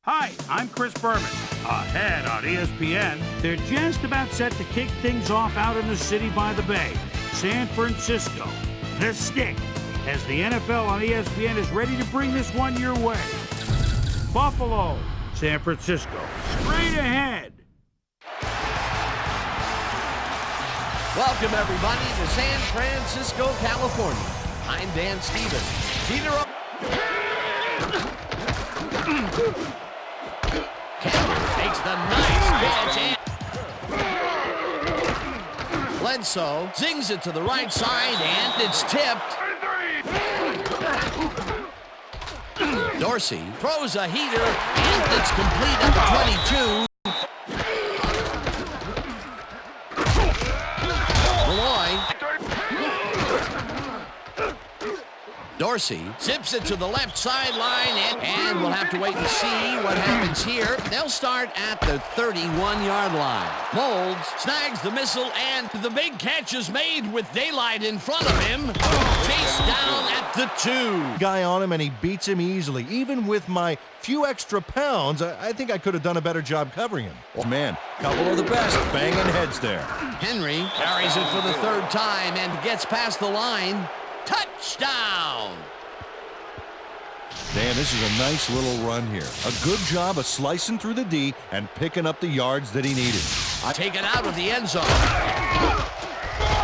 Hi, I'm Chris Berman. Ahead on ESPN, they're just about set to kick things off out in the city by the bay, San Francisco. The Stick, as the NFL on ESPN is ready to bring this one your way. Buffalo, San Francisco, straight ahead. Welcome, everybody, to San Francisco, California. I'm Dan Stevens. Peter up. Takes the nice pitch and Bledsoe zings it to the right side, and it's tipped. Dorsey throws a heater, and it's complete at the 22. Dorsey zips it to the left sideline, and we'll have to wait and see what happens here. They'll start at the 31-yard line. Molds snags the missile, and the big catch is made with daylight in front of him. Chased down at the 2. Guy on him, and he beats him easily. Even with my few extra pounds, I think I could have done a better job covering him. Oh, man, couple of the best banging heads there. Henry carries it for the third time and gets past the line. Touchdown! Dan, this is a nice little run here. A good job of slicing through the D and picking up the yards that he needed. Taken out of the end zone.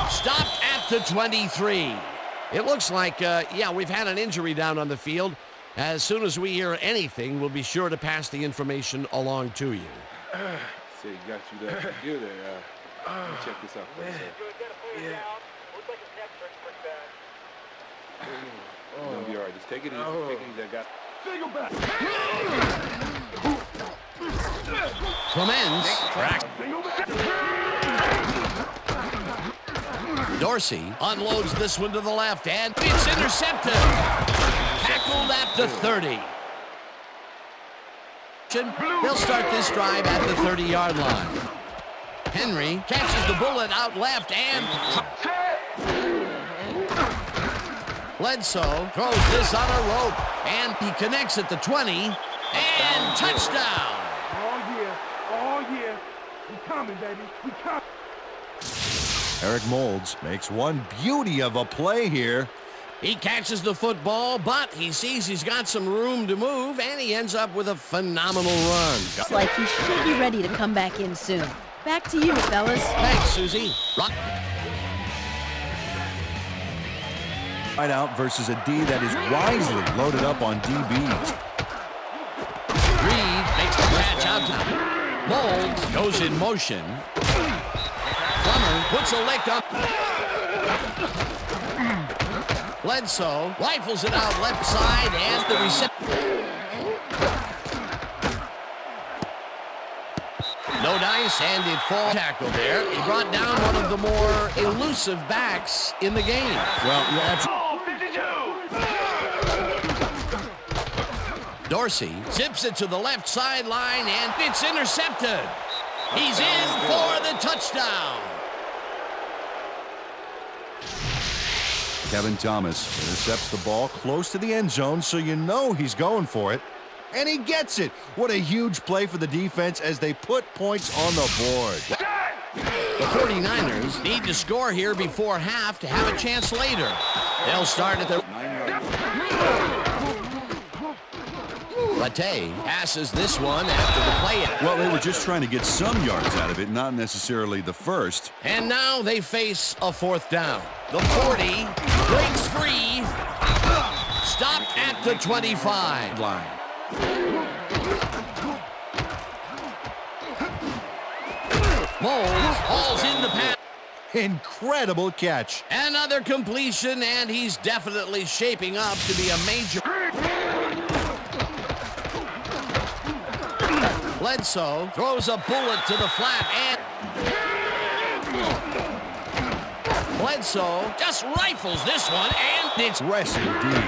Stopped at the 23. It looks like, we've had an injury down on the field. As soon as we hear anything, we'll be sure to pass the information along to you. Say, got you that computer. Check this out for a second. Yeah. You're gonna be all right. Just take it easy. Take it easy. I got. Single back. Clemens. Dorsey unloads this one to the left, and it's intercepted. Tackled at the 30. They'll start this drive at the 30-yard line. Henry catches the bullet out left, and Bledsoe throws this on a rope, and he connects at the 20, and touchdown. Oh yeah, we coming, baby, we coming. Eric Molds makes one beauty of a play here. He catches the football, but he sees he's got some room to move, and he ends up with a phenomenal run. Looks like he should be ready to come back in soon. Back to you, fellas. Thanks, Susie. Right out versus a D that is wisely loaded up on DBs. Reed makes the catch out to Molds, goes in motion. Plummer puts a lick up. Bledsoe rifles it out left side, and the reception. No dice, and it falls tackle there. He brought down one of the more elusive backs in the game. Well, yeah, Dorsey zips it to the left sideline, and it's intercepted. He's in for the touchdown. Kevin Thomas intercepts the ball close to the end zone, so you know he's going for it. And he gets it. What a huge play for the defense as they put points on the board. The 49ers need to score here before half to have a chance later. They'll start at the... Latte passes this one after the play. Well, they were just trying to get some yards out of it, not necessarily the first. And now they face a fourth down. The 40 breaks free. Stopped at the 25 line. Molds hauls in the pass. Incredible catch. Another completion, and he's definitely shaping up to be a major. Bledsoe throws a bullet to the flat, and Bledsoe just rifles this one, and it's Rest indeed.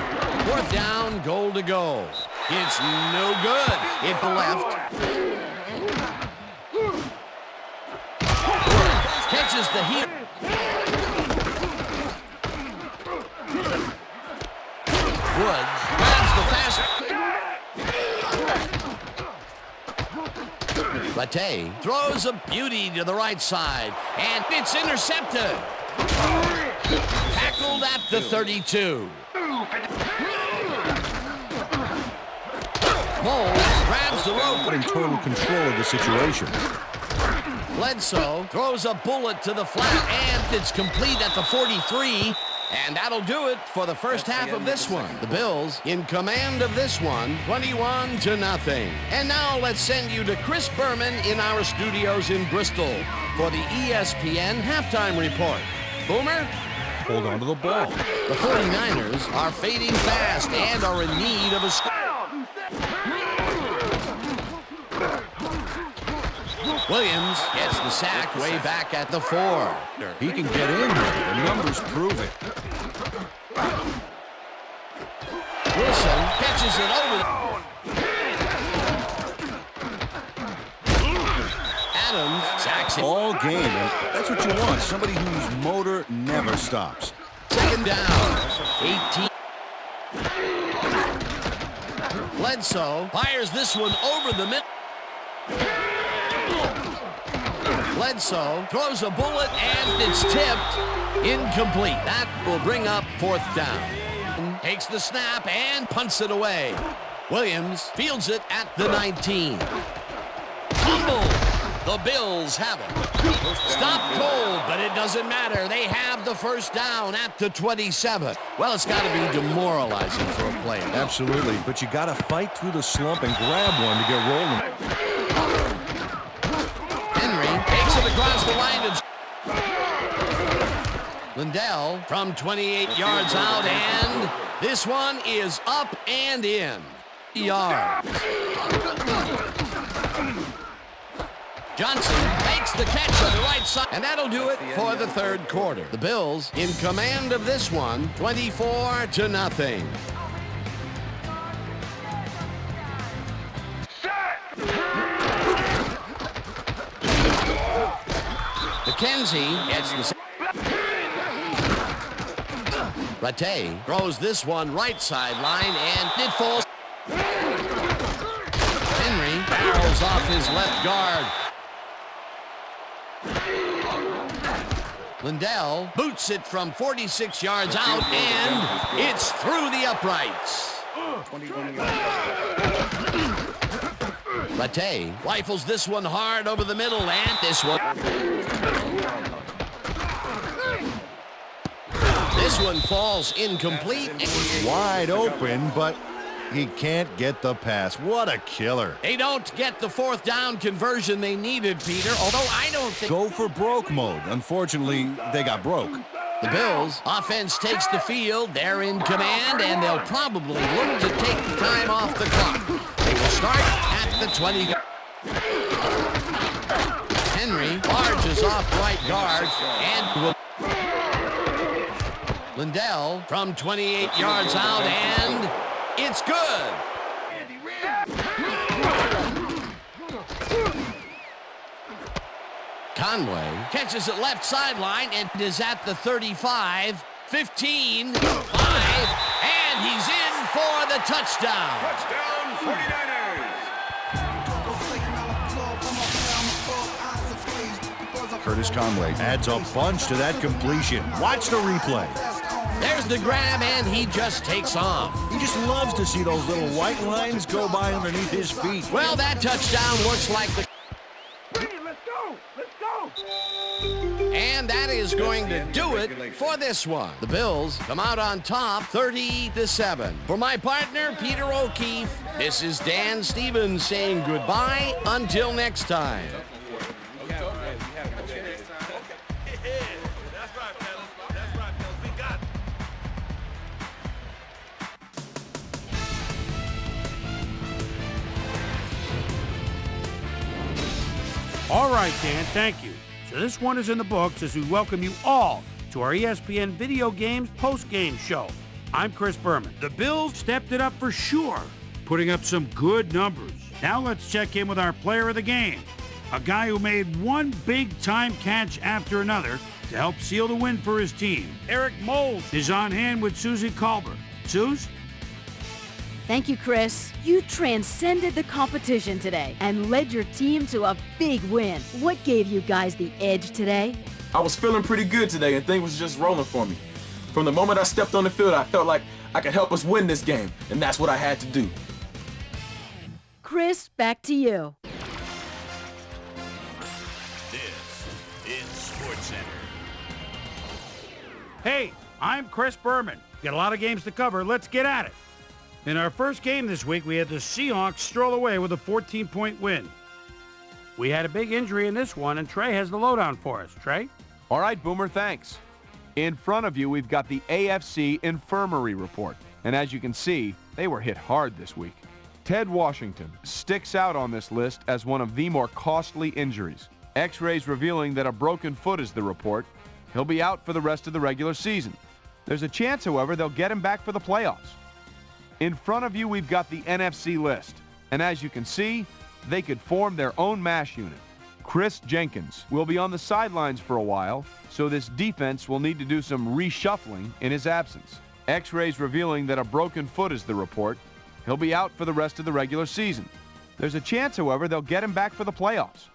fourth down, goal to go. It's no good. It left. Catches the heat. Woods grabs the fast. Rattay throws a beauty to the right side, and it's intercepted. Tackled at the 32. Moles grabs the rope. In total control of the situation. Bledsoe throws a bullet to the flat, and it's complete at the 43. And that'll do it for the first half of this one. The Bills in command of this one, 21-0. And now let's send you to Chris Berman in our studios in Bristol for the ESPN halftime report. Boomer? Hold on to the ball. The 49ers are fading fast and are in need of a score. Williams gets the sack way back at the 4. He can get in there. The numbers prove it. Wilson catches it over. Adams sacks it. All game, and that's what you want. Somebody whose motor never stops. Second down. 18. Bledsoe fires this one over the middle. Bledsoe throws a bullet, and it's tipped. Incomplete. That will bring up fourth down. Takes the snap and punts it away. Williams fields it at the 19. Fumble. The Bills have it. Stop cold, but it doesn't matter. They have the first down at the 27. Well, it's got to be demoralizing for a player. Absolutely, but you got to fight through the slump and grab one to get rolling. Takes it across the line. Lindell from 28 yards out, and this one is up and in. Yards. Johnson makes the catch on the right side, and that'll do it for the third quarter. The Bills in command of this one, 24-0. McKenzie gets the... Rattay throws this one right sideline, and it falls. Henry barrels off his left guard. Lindell boots it from 46 yards out, and it's through the uprights. Rattay rifles this one hard over the middle, and this one. This one falls incomplete. Wide open, but he can't get the pass. What a killer. They don't get the fourth down conversion they needed, Peter, although I don't think... Go for broke mode. Unfortunately, they got broke. The Bills offense takes the field. They're in command, and they'll probably look to take time off the clock. They will start at the 20. Henry barges off right guard, and will... Lindell from 28 yards out, and it's good. Conway catches it left sideline and is at the 35, 15, 5, and he's in for the touchdown. Touchdown, 49ers. Curtis Conway adds a bunch to that completion. Watch the replay. There's the grab, and he just takes off. He just loves to see those little white lines go by underneath his feet. Well, that touchdown looks like the... Let's go! Let's go! And that is going to do it for this one. The Bills come out on top 30-7. For my partner, Peter O'Keefe, this is Dan Stevens saying goodbye until next time. All right, Dan, thank you. So this one is in the books as we welcome you all to our ESPN Video Games post-game show. I'm Chris Berman. The Bills stepped it up for sure, putting up some good numbers. Now let's check in with our player of the game, a guy who made one big-time catch after another to help seal the win for his team. Eric Moles is on hand with Susie Colbert. Suze? Thank you, Chris. You transcended the competition today and led your team to a big win. What gave you guys the edge today? I was feeling pretty good today and things was just rolling for me. From the moment I stepped on the field, I felt like I could help us win this game, and that's what I had to do. Chris, back to you. This is SportsCenter. Hey, I'm Chris Berman. Got a lot of games to cover. Let's get at it. In our first game this week, we had the Seahawks stroll away with a 14-point win. We had a big injury in this one, and Trey has the lowdown for us. Trey? All right, Boomer, thanks. In front of you, we've got the AFC Infirmary Report. And as you can see, they were hit hard this week. Ted Washington sticks out on this list as one of the more costly injuries. X-rays revealing that a broken foot is the report. He'll be out for the rest of the regular season. There's a chance, however, they'll get him back for the playoffs. In front of you, we've got the NFC list. And as you can see, they could form their own MASH unit. Chris Jenkins will be on the sidelines for a while, so this defense will need to do some reshuffling in his absence. X-rays revealing that a broken foot is the report. He'll be out for the rest of the regular season. There's a chance, however, they'll get him back for the playoffs.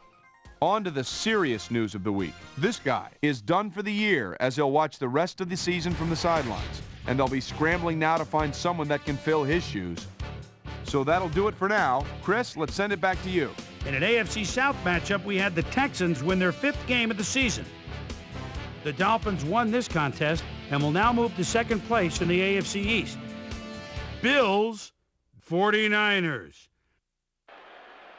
On to the serious news of the week. This guy is done for the year as he'll watch the rest of the season from the sidelines, and they'll be scrambling now to find someone that can fill his shoes. So that'll do it for now. Chris, let's send it back to you. In an AFC South matchup, we had the Texans win their 5th game of the season. The Dolphins won this contest and will now move to second place in the AFC East. Bills, 49ers.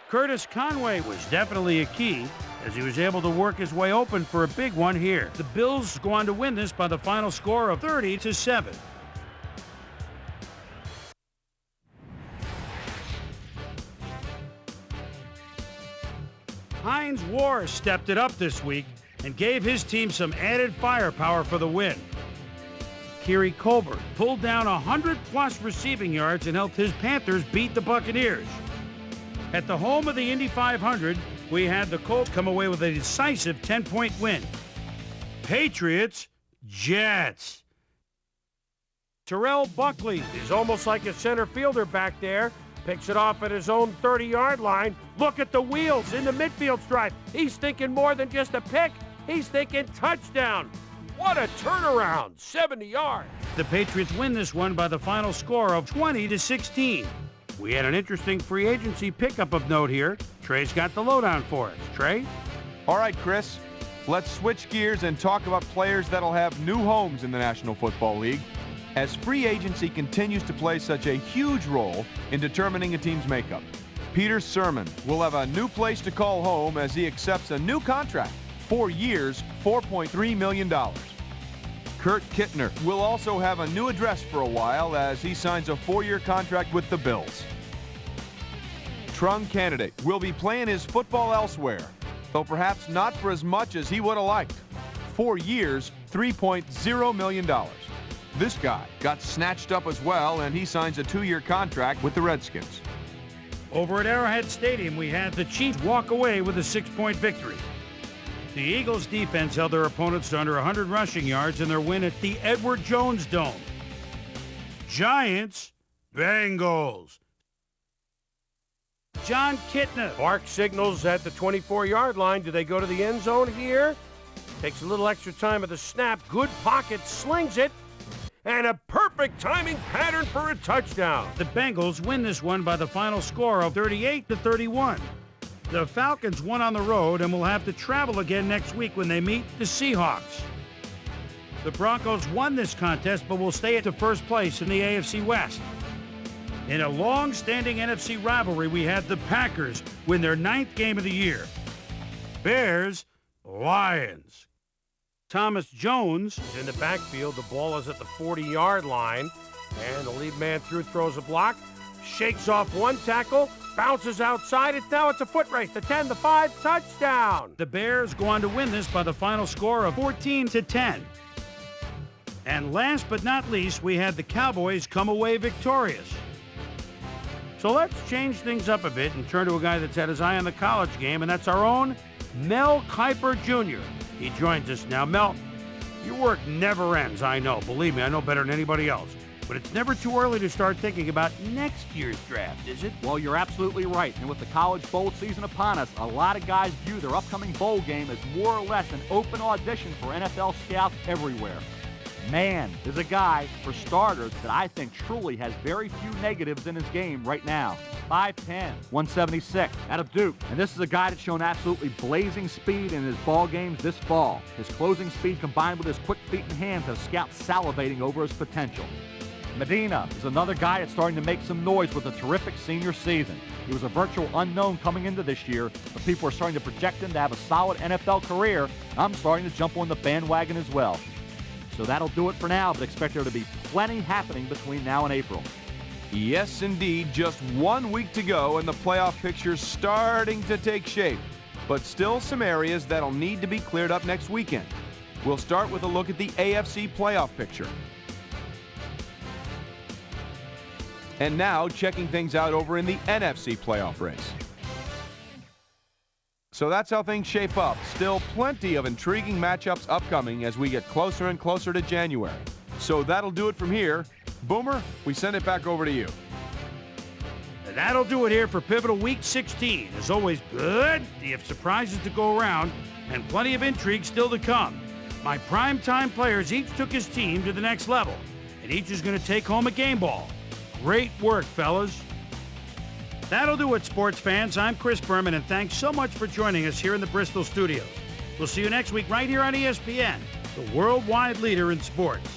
Curtis Conway was definitely a key as he was able to work his way open for a big one here. The Bills go on to win this by the final score of 30-7. Hines Ward stepped it up this week and gave his team some added firepower for the win. Kiri Colbert pulled down 100-plus receiving yards and helped his Panthers beat the Buccaneers. At the home of the Indy 500, we had the Colts come away with a decisive 10-point win. Patriots, Jets. Terrell Buckley is almost like a center fielder back there. Picks it off at his own 30-yard line. Look at the wheels in the midfield stripe. He's thinking more than just a pick. He's thinking touchdown. What a turnaround, 70 yards. The Patriots win this one by the final score of 20-16. We had an interesting free agency pickup of note here. Trey's got the lowdown for us. Trey? All right, Chris, let's switch gears and talk about players that'll have new homes in the National Football League, as free agency continues to play such a huge role in determining a team's makeup. Peter Sermon will have a new place to call home as he accepts a new contract, 4 years, $4.3 million. Kurt Kittner will also have a new address for a while as he signs a 4-year contract with the Bills. Trung Candidate will be playing his football elsewhere, though perhaps not for as much as he would have liked. 4 years, $3.0 million. This guy got snatched up as well, and he signs a 2-year contract with the Redskins. Over at Arrowhead Stadium, we had the Chiefs walk away with a 6-point victory. The Eagles' defense held their opponents to under 100 rushing yards in their win at the Edward Jones Dome. Giants, Bengals. John Kitna. Bark signals at the 24-yard line. Do they go to the end zone here? Takes a little extra time at the snap. Good pocket, slings it. And a perfect timing pattern for a touchdown. The Bengals win this one by the final score of 38-31. The Falcons won on the road and will have to travel again next week when they meet the Seahawks. The Broncos won this contest but will stay at the first place in the AFC West. In a long-standing NFC rivalry, we had the Packers win their 9th game of the year. Bears, Lions. Thomas Jones is in the backfield. The ball is at the 40-yard line. And the lead man throws a block. Shakes off one tackle. Bounces outside. Now it's a foot race. The 10, the 5, touchdown. The Bears go on to win this by the final score of 14-10. And last but not least, we had the Cowboys come away victorious. So let's change things up a bit and turn to a guy that's had his eye on the college game, and that's our own Mel Kiper Jr. He joins us now. Mel, your work never ends, I know. Believe me, I know better than anybody else. But it's never too early to start thinking about next year's draft, is it? Well, you're absolutely right. And with the college bowl season upon us, a lot of guys view their upcoming bowl game as more or less an open audition for NFL scouts everywhere. Man, there's a guy, for starters, that I think truly has very few negatives in his game right now. 5'10", 176, out of Duke. And this is a guy that's shown absolutely blazing speed in his ball games this fall. His closing speed combined with his quick feet and hands have scouts salivating over his potential. Medina is another guy that's starting to make some noise with a terrific senior season. He was a virtual unknown coming into this year, but people are starting to project him to have a solid NFL career. I'm starting to jump on the bandwagon as well. So that'll do it for now, but expect there to be plenty happening between now and April. Yes, indeed, just 1 week to go and the playoff picture's starting to take shape. But still some areas that'll need to be cleared up next weekend. We'll start with a look at the AFC playoff picture. And now checking things out over in the NFC playoff race. So that's how things shape up. Still plenty of intriguing matchups upcoming as we get closer and closer to January. So that'll do it from here. Boomer, we send it back over to you. And that'll do it here for Pivotal Week 16. As always, plenty of surprises to go around and plenty of intrigue still to come. My primetime players each took his team to the next level, and each is going to take home a game ball. Great work, fellas. That'll do it, sports fans. I'm Chris Berman, and thanks so much for joining us here in the Bristol studios. We'll see you next week right here on ESPN, the worldwide leader in sports.